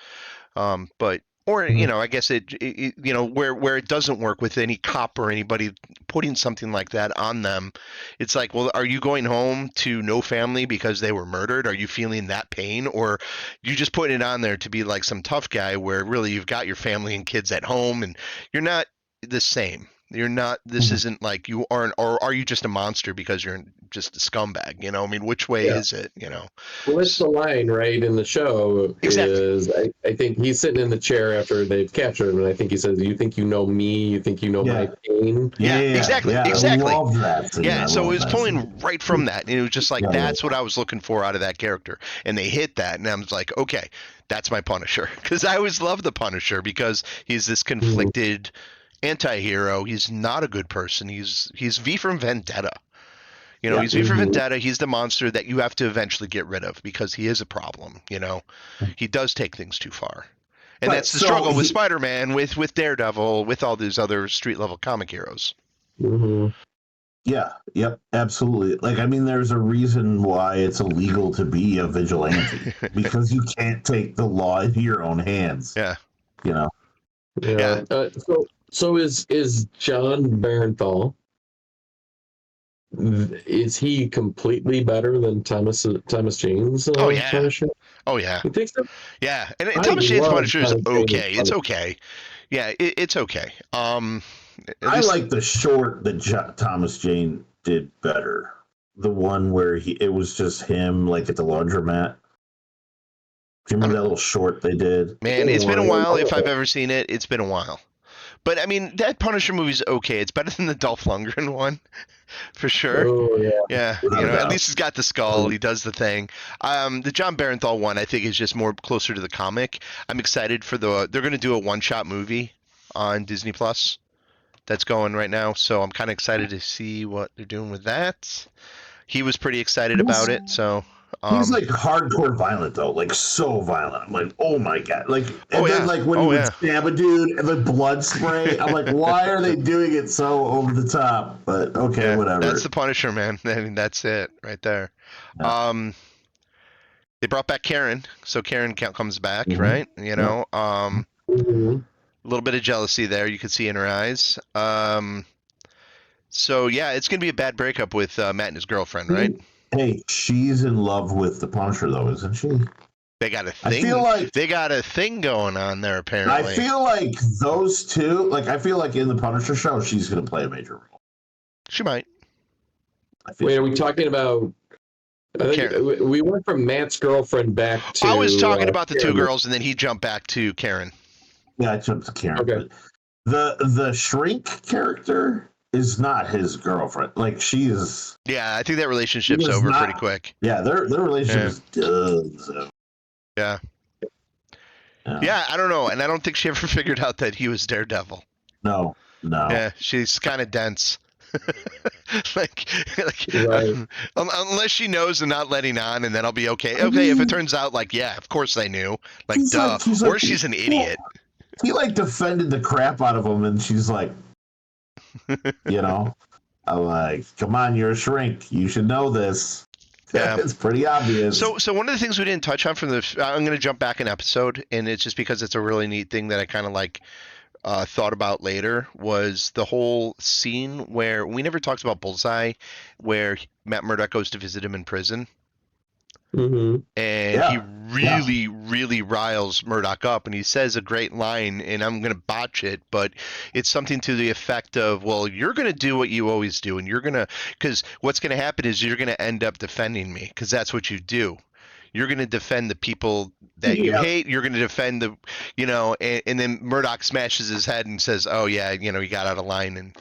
but I guess where it doesn't work with any cop or anybody putting something like that on them, it's like, well, are you going home to no family because they were murdered? Are you feeling that pain, or you just putting it on there to be like some tough guy where really you've got your family and kids at home and you're not the same? You're not. This isn't like you aren't, or are you just a monster because you're just a scumbag? I mean, which way is it? Well, that's the line, right, in the show. Exactly. Is I think he's sitting in the chair after they've captured him, and I think he says, "You think you know me? You think you know my pain?" Yeah, exactly. I love that scene. Yeah, so it was pulling right from that, and it was just like, that's what I was looking for out of that character, and they hit that, and I was like, okay, that's my Punisher, because I always loved the Punisher because he's this conflicted anti-hero. He's not a good person. He's V from Vendetta. He's V for Vendetta. He's the monster that you have to eventually get rid of because he is a problem. He does take things too far. And that's the struggle with Spider-Man, with Daredevil, with all these other street-level comic heroes. Mm-hmm. Yeah, yep, absolutely. Like, I mean, there's a reason why it's illegal to be a vigilante because you can't take the law into your own hands. Yeah. Yeah. So is John Barenthal? Is he completely better than Thomas Jane's? Oh yeah. Punisher? Oh yeah. You think so? Yeah, and Thomas Jane's Punisher is okay. It's okay. Yeah, it's okay. I like the short that Thomas Jane did better. The one where it was just him, like at the laundromat. Do you remember that little short they did? Man, it's been a while. If I've ever seen it, it's been a while. But I mean, that Punisher movie's okay. It's better than the Dolph Lundgren one, for sure. Oh yeah. Yeah, at least he's got the skull. He does the thing. The John Barenthal one, I think, is just more closer to the comic. I'm excited for they're going to do a one-shot movie on Disney Plus that's going right now. So I'm kind of excited to see what they're doing with that. He was pretty excited about it. So. He's like hardcore violent though, like so violent. I'm like, oh my god! Like, and then like when he would stab a dude and the blood spray, I'm like, why are they doing it so over the top? But okay, whatever. That's the Punisher, man. I mean, that's it right there. Yeah. They brought back Karen, so Karen comes back, right? A little bit of jealousy there you could see in her eyes. So yeah, it's gonna be a bad breakup with Matt and his girlfriend, right? Hey, she's in love with the Punisher, though, isn't she? They got a thing. I feel like they got a thing going on there. Apparently, I feel like those two. Like, I feel like in the Punisher show, she's going to play a major role. She might. Wait, are we talking about? I think we went from Matt's girlfriend back to. I was talking about the two girls, and then he jumped back to Karen. Yeah, I jumped to Karen. Okay. The shrink character is not his girlfriend. Like, she is. Yeah, I think that relationship's over pretty quick. Yeah, their relationship is done. So. Yeah. Yeah, I don't know, and I don't think she ever figured out that he was Daredevil. No. Yeah, she's kind of dense. Right. Unless she knows and not letting on, and then I'll be okay. I Okay, if it mean, turns out like, yeah, of course they knew, like, duh, he's like, or she's an well, idiot. he like defended the crap out of him, and she's like, you know, I'm like, come on, you're a shrink. You should know this. Yeah. It's pretty obvious. So one of the things we didn't touch on from the, I'm going to jump back an episode, and it's just because it's a really neat thing that I kind of like thought about later, was the whole scene where we never talked about Bullseye, where Matt Murdock goes to visit him in prison. Mm-hmm. And he really riles Murdoch up, and he says a great line, and I'm going to botch it, but it's something to the effect of, well, you're going to do what you always do, and you're going to, because what's going to happen is you're going to end up defending me, because that's what you do. You're going to defend the people that you hate. You're going to defend the, and then Murdoch smashes his head and says, oh yeah, he got out of line, and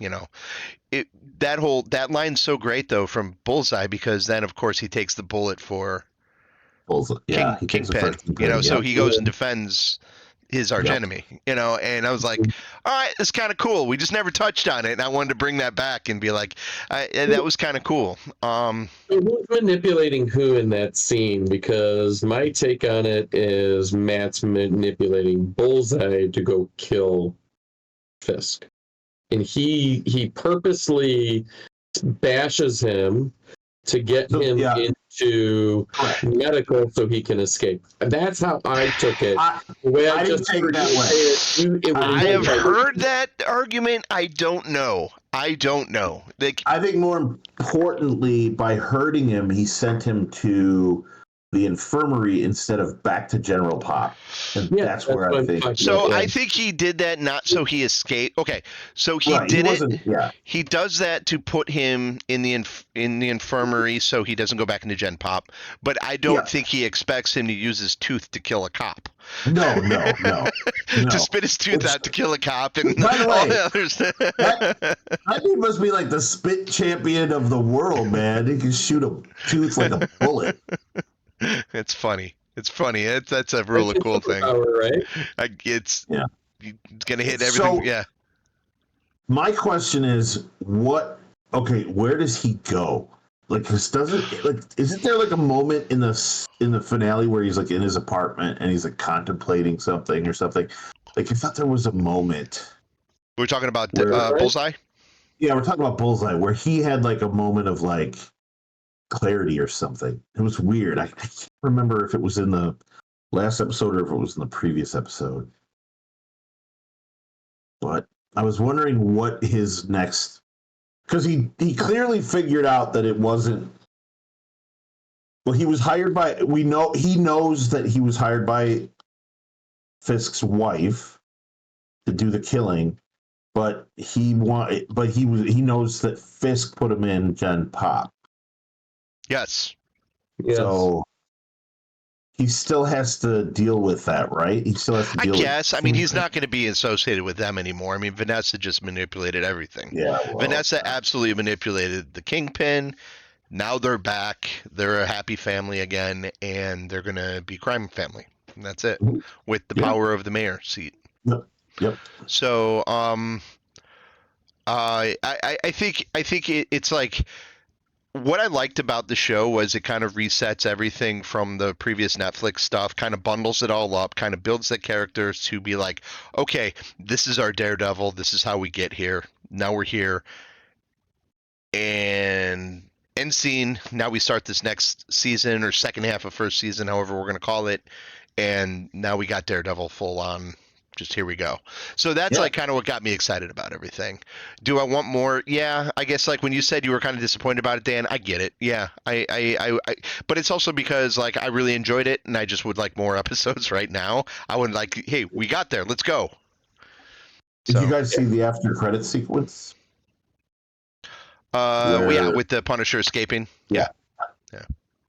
that line's so great though from Bullseye, because then of course he takes the bullet for Yeah, he takes the Kingpin, first Kingpin, so he goes and defends his archenemy, and I was like, all right, that's kind of cool. We just never touched on it, and I wanted to bring that back and be like, that was kind of cool. Who's manipulating who in that scene? Because my take on it is Matt's manipulating Bullseye to go kill Fisk, and he purposely bashes him to get him into medical so he can escape. That's how I took it. I didn't take it that way. I have heard that argument. I don't know. I think more importantly, by hurting him, he sent him to the infirmary instead of back to General Pop. And that's where I think. So I think he did that not so he escaped. Okay, so he did it. Yeah. He does that to put him in the infirmary so he doesn't go back into Gen Pop. But I don't think he expects him to use his tooth to kill a cop. No. To spit his tooth out to kill a cop, and by the all way, the others. that dude must be like the spit champion of the world, man. He can shoot a tooth like a bullet. It's funny. That's a really cool thing. Right? It's gonna hit everything. So, my question is, where does he go? Like, isn't there like a moment in the finale where he's like in his apartment and he's like contemplating something or something? Like, I thought there was a moment. We're talking about Bullseye? Yeah, we're talking about Bullseye, where he had like a moment of like clarity or something. It was weird. I can't remember if it was in the last episode or if it was in the previous episode. But I was wondering what his next, because he clearly figured out that it wasn't. Well, he was hired by. He knows that he was hired by Fisk's wife to do the killing, but he knows that Fisk put him in Gen Pop. Yes. So he still has to deal with that, right? He still has to deal with I mean, he's not going to be associated with them anymore. I mean, Vanessa just manipulated everything. Yeah. Well, Vanessa absolutely manipulated the Kingpin. Now they're back. They're a happy family again, and they're going to be crime family. And that's it. With the power of the mayor seat. Yep. So, I think it's like, what I liked about the show was it kind of resets everything from the previous Netflix stuff, kind of bundles it all up, kind of builds the characters to be like, okay, this is our Daredevil. This is how we get here. Now we're here. And end scene. Now we start this next season or second half of first season, however we're going to call it. And now we got Daredevil full on. Just here we go. So that's like kind of what got me excited about everything. Do I want more? Yeah, I guess like when you said you were kind of disappointed about it, Dan, I get it. Yeah, I but it's also because like I really enjoyed it and I just would like more episodes right now. I would like, hey, we got there. Let's go. Did you guys see the after credit sequence? With the Punisher escaping. Yeah.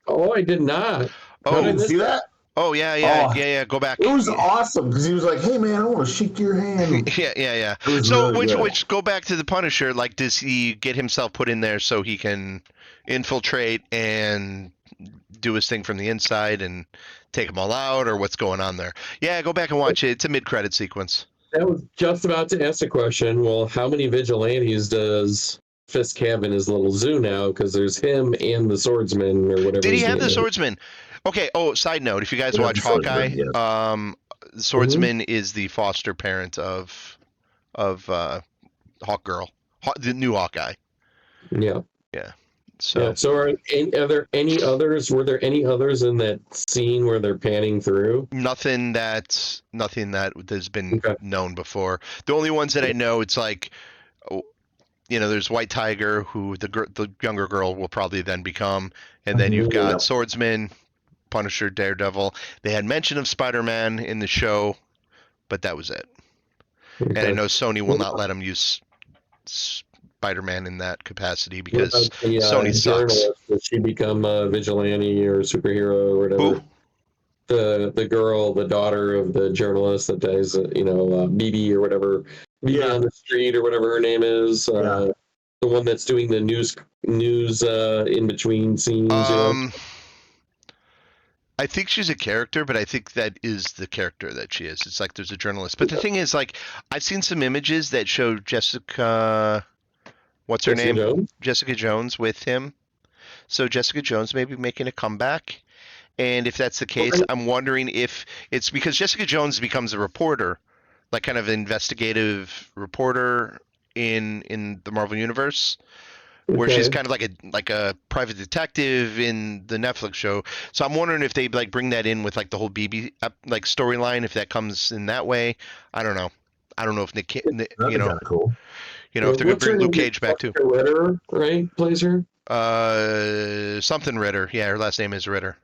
Oh, I did not. Oh, did you see that? Oh yeah. Go back. It was awesome because he was like, "Hey man, I want to shake your hand." Yeah. So really which go back to the Punisher. Like, does he get himself put in there so he can infiltrate and do his thing from the inside and take them all out, or what's going on there? Yeah, go back and watch it. It's a mid-credit sequence. I was just about to ask the question. Well, how many vigilantes does Fisk having his little zoo now because there's him and the swordsman or whatever. Did he his have name the is. swordsman? Okay. Oh, side note: if you guys watch Swordsman, Hawkeye, yes. the swordsman is the foster parent of Hawkgirl, the new Hawkeye. Yeah. Yeah. Yeah. So So are there any others? Were there any others in that scene where they're panning through? nothing that has been Okay. known before. The only ones that I know, it's like, oh, there's White Tiger, who the younger girl will probably then become, and then you've got Yep. Swordsman, Punisher, Daredevil. They had mention of Spider-Man in the show, but that was it. And I Okay. know Sony will not let them use Spider-Man in that capacity What because about the Sony sucks. journalist? Does she become a vigilante or superhero or Who? whatever? The girl, the daughter of the journalist that dies, BB or whatever, BB Yeah. on the street or whatever her name is. Yeah. The one that's doing the news in between scenes. I think she's a character, but I think that is the character that she is. It's like there's a journalist. But the thing is, like, I've seen some images that show Jessica, what's her Jessica name? Jones? Jessica Jones with him. So Jessica Jones may be making a comeback. And if that's the case, I'm wondering if it's because Jessica Jones becomes a reporter, like kind of investigative reporter in the Marvel Universe, where she's Okay. kind of like a private detective in the Netflix show. So I'm wondering if they like bring that in with like the whole BB like storyline, if that comes in that way. I don't know. I don't know if Nick, That'd be kind of cool. if they're gonna What's her bring Luke name? Cage back too. Jessica Ritter, right? Plays her. Something Ritter. Yeah, her last name is Ritter.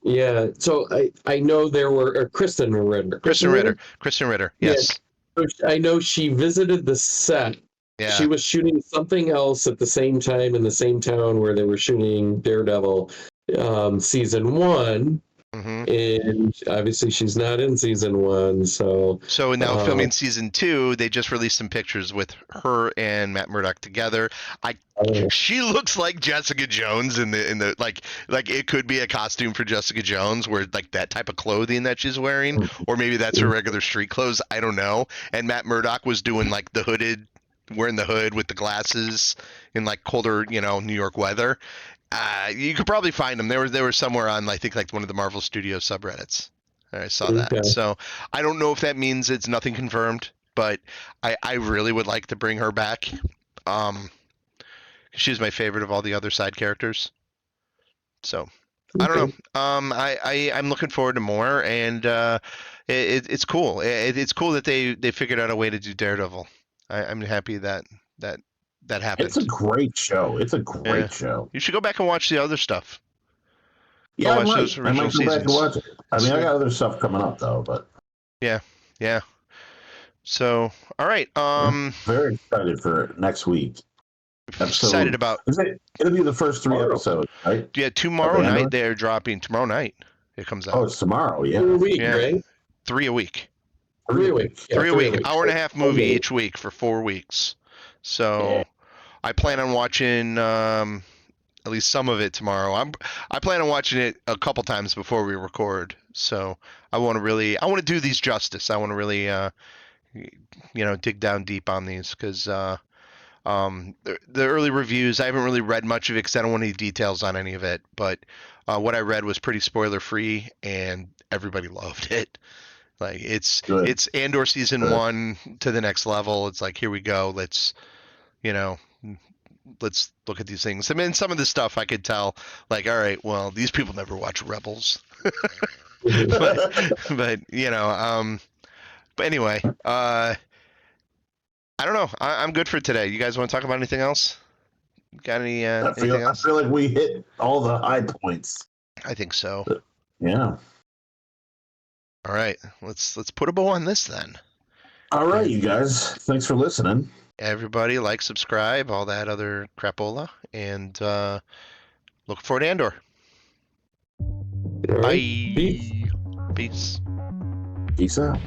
Yeah. So I know there were Kristen Ritter. Kristen Ritter. Kristen Ritter. Yeah. Yes. So I know she visited the set. She Yeah. was shooting something else at the same time in the same town where they were shooting Daredevil season 1, hmm and obviously she's not in season 1. So So now filming season 2, they just released some pictures with her and Matt Murdock together. She looks like Jessica Jones in the like it could be a costume for Jessica Jones, where like that type of clothing that she's wearing, or maybe that's her regular street clothes. I don't know. And Matt Murdock was doing like wearing the hood with the glasses in like colder, New York weather. You could probably find them. They were somewhere on, I think, like one of the Marvel Studios subreddits. I saw that. Okay. So I don't know if that means it's nothing confirmed, but I really would like to bring her back. She's my favorite of all the other side characters. So I don't know. I'm looking forward to more, and it's cool. It's cool that they figured out a way to do Daredevil. I'm happy that happened. It's a great show. It's a Yeah. great show. You should go back and watch the other stuff. Yeah, watch I those might. I original might go back and seasons. watch it. I mean, I got other stuff coming up though, but Yeah. So, all right. very excited for next week. Excited about. It'll be the first 3 episodes, right? Yeah, tomorrow night they're dropping. Tomorrow night it comes out. Oh, it's tomorrow. Yeah. 3 a week, Yeah. right? 3 a week. 3 a week. Yeah, 3 a week. week. Hour and a half movie each week for 4 weeks. So I plan on watching at least some of it tomorrow. I plan on watching it a couple times before we record. So I want to do these justice. I want to really dig down deep on these, because the early reviews, I haven't really read much of it because I don't want any details on any of it. But what I read was pretty spoiler free, and everybody loved it. Like it's Andor season 1 to the next level. It's like, here we go. Let's look at these things. I mean, some of the stuff I could tell, like, all right, well, these people never watch Rebels. but anyway, I don't know. I'm good for today. You guys want to talk about anything else? Got any anything else? I feel like we hit all the high points. I think so. Yeah. All right, let's put a bow on this then. All right, you guys. Thanks for listening. Everybody, like, subscribe, all that other crapola, and look forward to Andor. Right. Bye. Peace. Peace out.